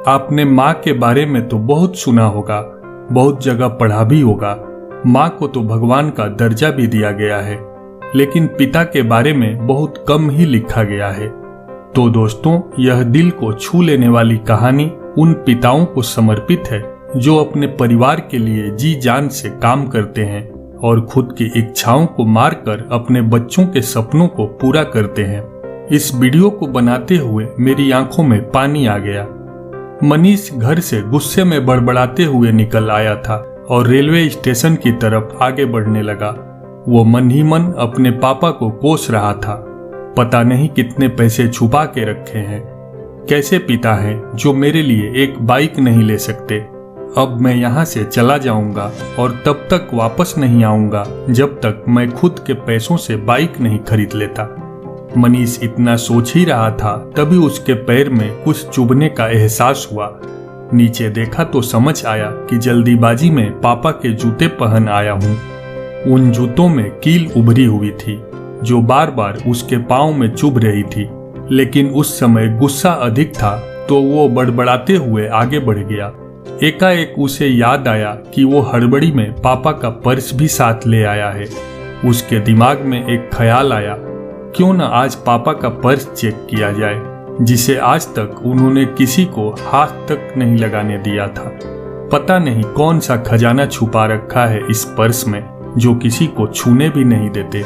आपने माँ के बारे में तो बहुत सुना होगा, बहुत जगह पढ़ा भी होगा। माँ को तो भगवान का दर्जा भी दिया गया है, लेकिन पिता के बारे में बहुत कम ही लिखा गया है। तो दोस्तों, यह दिल को छू लेने वाली कहानी उन पिताओं को समर्पित है जो अपने परिवार के लिए जी जान से काम करते हैं और खुद की इच्छाओं को मारकर अपने बच्चों के सपनों को पूरा करते हैं। इस वीडियो को बनाते हुए मेरी आंखों में पानी आ गया। मनीष घर से गुस्से में बड़बड़ाते हुए निकल आया था और रेलवे स्टेशन की तरफ आगे बढ़ने लगा। वो मन ही मन अपने पापा को कोस रहा था। पता नहीं कितने पैसे छुपा के रखे हैं। कैसे पिता हैं जो मेरे लिए एक बाइक नहीं ले सकते। अब मैं यहाँ से चला जाऊंगा और तब तक वापस नहीं आऊंगा जब तक मैं खुद के पैसों से बाइक नहीं खरीद लेता। मनीष इतना सोच ही रहा था, तभी उसके पैर में कुछ चुभने का एहसास हुआ। नीचे देखा तो समझ आया कि जल्दीबाजी में पापा के जूते पहन आया हूँ। उन जूतों में कील उभरी हुई थी जो बार बार उसके पाँव में चुभ रही थी, लेकिन उस समय गुस्सा अधिक था तो वो बड़बड़ाते हुए आगे बढ़ गया। एकाएक उसे याद आया कि वो हड़बड़ी में पापा का पर्स भी साथ ले आया है। उसके दिमाग में एक ख्याल आया, क्यों न आज पापा का पर्स चेक किया जाए, जिसे आज तक उन्होंने किसी को हाथ तक नहीं लगाने दिया था। पता नहीं कौन सा खजाना छुपा रखा है इस पर्स में जो किसी को छूने भी नहीं देते।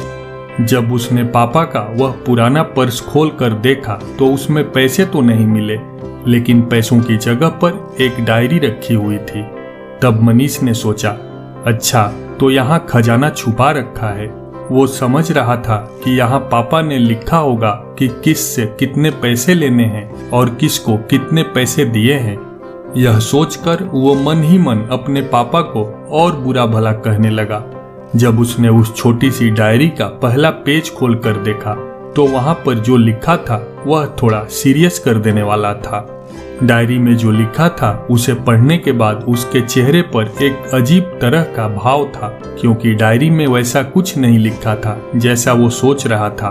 जब उसने पापा का वह पुराना पर्स खोल कर देखा तो उसमें पैसे तो नहीं मिले, लेकिन पैसों की जगह पर एक डायरी रखी हुई थी। तब मनीष ने सोचा, अच्छा तो यहाँ खजाना छुपा रखा है। वो समझ रहा था कि यहाँ पापा ने लिखा होगा कि किस से कितने पैसे लेने हैं और किसको कितने पैसे दिए हैं। यह सोचकर वो मन ही मन अपने पापा को और बुरा भला कहने लगा। जब उसने उस छोटी सी डायरी का पहला पेज खोल कर देखा तो वहां पर जो लिखा था वह थोड़ा सीरियस कर देने वाला था। डायरी में जो लिखा था उसे पढ़ने के बाद उसके चेहरे पर एक अजीब तरह का भाव था, क्योंकि डायरी में वैसा कुछ नहीं लिखा था जैसा वो सोच रहा था।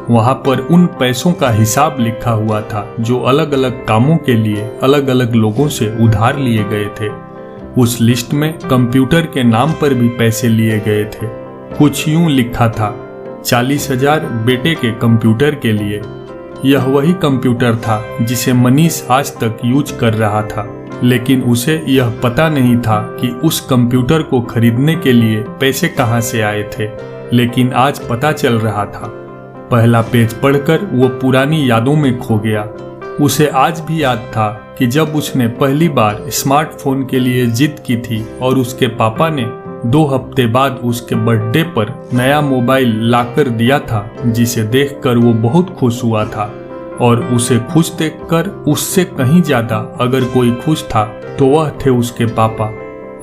वहां पर उन पैसों का हिसाब लिखा हुआ था जो अलग अलग कामों के लिए अलग अलग लोगों से उधार लिए गए थे। उस लिस्ट में कंप्यूटर के नाम पर भी पैसे लिए गए थे। कुछ यूं लिखा था, 40,000 बेटे के कंप्यूटर के लिए। यह वही कंप्यूटर था जिसे मनीष आज तक यूज कर रहा था, लेकिन उसे यह पता नहीं था कि उस कंप्यूटर को खरीदने के लिए पैसे कहां से आए थे, लेकिन आज पता चल रहा था। पहला पेज पढ़कर वो पुरानी यादों में खो गया। उसे आज भी याद था कि जब उसने पहली बार स्मार्टफोन के लिए जिद की थी और उसके पापा ने 2 हफ्ते बाद उसके बर्थडे पर नया मोबाइल लाकर दिया था, जिसे देखकर वो बहुत खुश हुआ था। और उसे खुश देखकर उससे कहीं ज्यादा अगर कोई खुश था तो वह थे उसके पापा।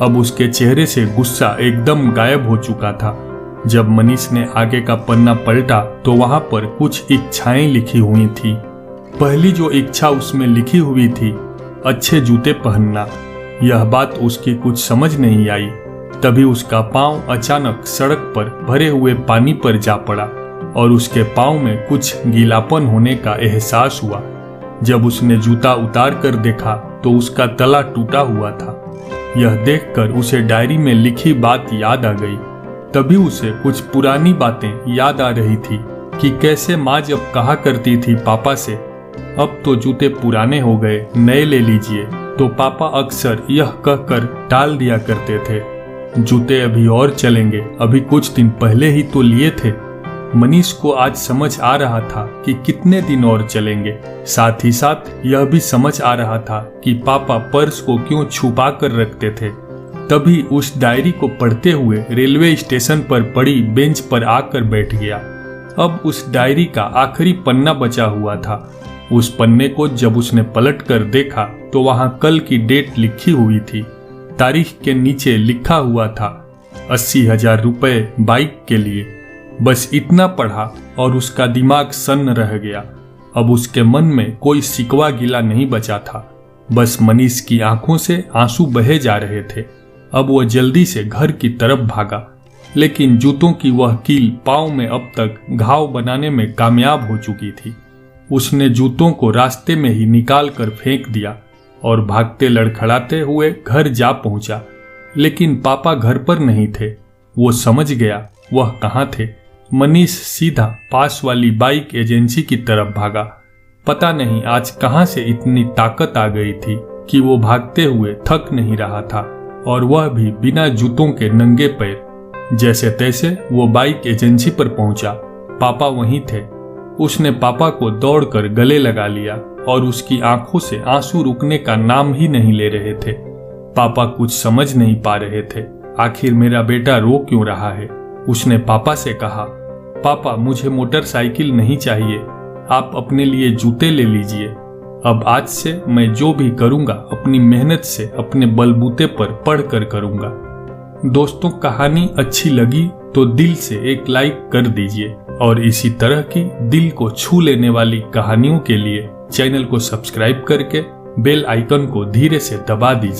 अब उसके चेहरे से गुस्सा एकदम गायब हो चुका था। जब मनीष ने आगे का पन्ना पलटा तो वहां पर कुछ इच्छाएं लिखी हुई थी। पहली जो इच्छा उसमें लिखी हुई थी, अच्छे जूते पहनना। यह बात उसकी कुछ समझ नहीं आई। तभी उसका पांव अचानक सड़क पर भरे हुए पानी पर जा पड़ा और उसके पांव में कुछ गीलापन होने का एहसास हुआ। जब उसने जूता उतार कर देखा तो उसका तला टूटा हुआ था। यह देखकर उसे डायरी में लिखी बात याद आ गई। तभी उसे कुछ पुरानी बातें याद आ रही थी कि कैसे माँ जब कहा करती थी पापा से, अब तो जूते पुराने हो गए, नए ले लीजिए, तो पापा अक्सर यह कहकर टाल दिया करते थे, जूते अभी और चलेंगे, अभी कुछ दिन पहले ही तो लिए थे। मनीष को आज समझ आ रहा था कि कितने दिन और चलेंगे। साथ ही साथ यह भी समझ आ रहा था कि पापा पर्स को क्यों छुपा कर रखते थे। तभी उस डायरी को पढ़ते हुए रेलवे स्टेशन पर पड़ी बेंच पर आकर बैठ गया। अब उस डायरी का आखिरी पन्ना बचा हुआ था। उस पन्ने को जब उसने पलट कर देखा तो वहां कल की डेट लिखी हुई थी। तारीख के नीचे लिखा हुआ था 80,000 रुपए बाइक के लिए। बस इतना पढ़ा और उसका दिमाग सन्न रह गया। अब उसके मन में कोई शिकवा गिला नहीं बचा था। बस मनीष की आंखों से आंसू बहे जा रहे थे। अब वह जल्दी से घर की तरफ भागा, लेकिन जूतों की वह कील पांव में अब तक घाव बनाने में कामयाब हो चुकी थी। उसने जूतों को रास्ते में ही निकाल कर फेंक दिया। और भागते लड़खड़ाते हुए घर जा पहुंचा। लेकिन पापा घर पर नहीं थे। वो समझ गया वह कहाँ थे। मनीष सीधा पास वाली बाइक एजेंसी की तरफ भागा। पता नहीं आज कहाँ से इतनी ताकत आ गई थी कि वो भागते हुए थक नहीं रहा था, और वह भी बिना जूतों के नंगे पैर। जैसे तैसे वो बाइक एजेंसी पर पहुंचा। पापा वहीं थे। उसने पापा को दौड़कर गले लगा लिया और उसकी आंखों से आंसू रुकने का नाम ही नहीं ले रहे थे। पापा कुछ समझ नहीं पा रहे थे, आखिर मेरा बेटा रो क्यों रहा है। उसने पापा से कहा, पापा मुझे मोटरसाइकिल नहीं चाहिए, आप अपने लिए जूते ले लीजिए। अब आज से मैं जो भी करूंगा अपनी मेहनत से अपने बलबूते पर पढ़कर करूंगा। दोस्तों, कहानी अच्छी लगी तो दिल से एक लाइक कर दीजिए और इसी तरह की दिल को छू लेने वाली कहानियों के लिए चैनल को सब्सक्राइब करके बेल आइकन को धीरे से दबा दीजिए।